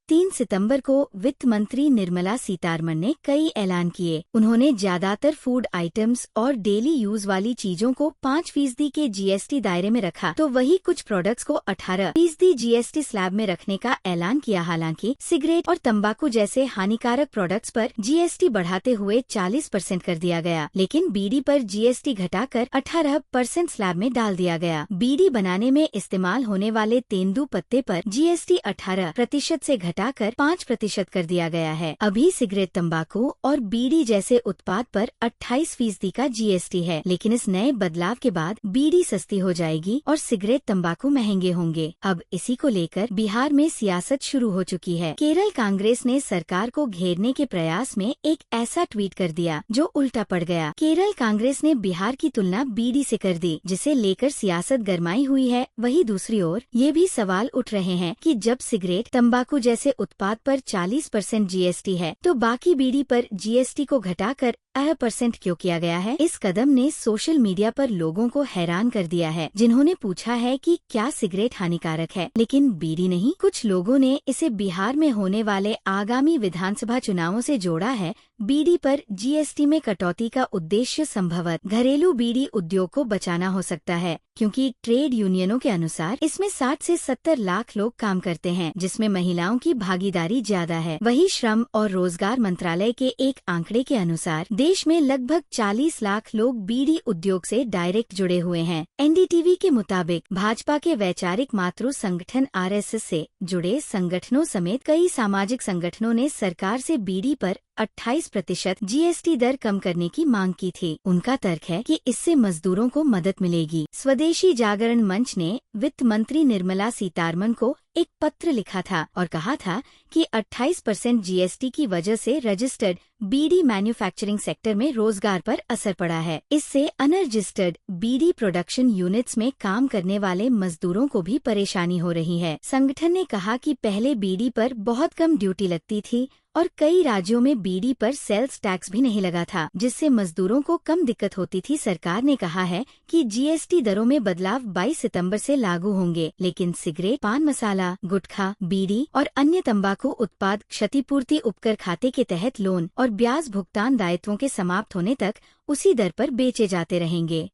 3 सितंबर को वित्त मंत्री निर्मला सीतारमण ने कई ऐलान किए। उन्होंने ज्यादातर फूड आइटम्स और डेली यूज वाली चीजों को 5% के जीएसटी दायरे में रखा, तो वही कुछ प्रोडक्ट्स को 18% जीएसटी स्लैब में रखने का ऐलान किया। हालांकि सिगरेट और तंबाकू जैसे हानिकारक प्रोडक्ट्स पर जीएसटी बढ़ाते हुए 40% कर दिया गया, लेकिन बीड़ी पर जीएसटी घटाकर 18% स्लैब में डाल दिया गया। बीड़ी बनाने में इस्तेमाल होने वाले तेंदू पत्ते पर जीएसटी 18% से घटाकर 5% कर दिया गया है। अभी सिगरेट, तंबाकू और बीड़ी जैसे उत्पाद पर 28% का जीएसटी है, लेकिन इस नए बदलाव के बाद बीड़ी सस्ती हो जाएगी और सिगरेट, तंबाकू महंगे होंगे। अब इसी को लेकर बिहार में सियासत शुरू हो चुकी है। केरल कांग्रेस ने सरकार को घेरने के प्रयास में एक ऐसा ट्वीट कर दिया जो उल्टा पड़ गया। केरल कांग्रेस ने बिहार की तुलना बीड़ी से कर दी, जिसे लेकर सियासत गरमाई हुई है। वहीं दूसरी ओर ये भी सवाल उठ रहे हैं कि जब सिगरेट, तंबाकू जैसे उत्पाद पर 40% जीएसटी है, तो बाकी बीड़ी पर जीएसटी को घटाकर 8% क्यों किया गया है? इस कदम ने सोशल मीडिया पर लोगों को हैरान कर दिया है, जिन्होंने पूछा है कि क्या सिगरेट हानिकारक है लेकिन बीड़ी नहीं। कुछ लोगों ने इसे बिहार में होने वाले आगामी विधानसभा चुनावों से जोड़ा है। बीड़ी पर जीएसटी में कटौती का उद्देश्य संभवतः घरेलू बीड़ी उद्योग को बचाना हो सकता है, क्योंकि ट्रेड यूनियनों के अनुसार इसमें 60 से 70 लाख लोग काम करते हैं, जिसमें महिलाओं की भागीदारी ज्यादा है। वहीं श्रम और रोजगार मंत्रालय के एक आंकड़े के अनुसार देश में लगभग 40 लाख लोग बीड़ी उद्योग से डायरेक्ट जुड़े हुए हैं। एनडीटीवी के मुताबिक भाजपा के वैचारिक मातृ संगठन आरएसएस से जुड़े संगठनों समेत कई सामाजिक संगठनों ने सरकार से बीड़ी पर 28% जीएसटी दर कम करने की मांग की थी। उनका तर्क है कि इससे मजदूरों को मदद मिलेगी। स्वदेशी जागरण मंच ने वित्त मंत्री निर्मला सीतारमण को एक पत्र लिखा था और कहा था कि 28% जीएसटी की वजह से रजिस्टर्ड बीड़ी मैन्युफैक्चरिंग सेक्टर में रोजगार पर असर पड़ा है। इससे अनरजिस्टर्ड बीड़ी प्रोडक्शन यूनिट्स में काम करने वाले मजदूरों को भी परेशानी हो रही है। संगठन ने कहा कि पहले बीड़ी पर बहुत कम ड्यूटी लगती थी और कई राज्यों में बीड़ी पर सेल्स टैक्स भी नहीं लगा था, जिससे मजदूरों को कम दिक्कत होती थी। सरकार ने कहा है कि जीएसटी दरों में बदलाव 22 सितंबर से लागू होंगे, लेकिन सिगरेट, पान मसाला, गुटखा, बीड़ी और अन्य तंबाकू उत्पाद क्षतिपूर्ति उपकर खाते के तहत लोन और ब्याज भुगतान दायित्वों के समाप्त होने तक उसी दर पर बेचे जाते रहेंगे।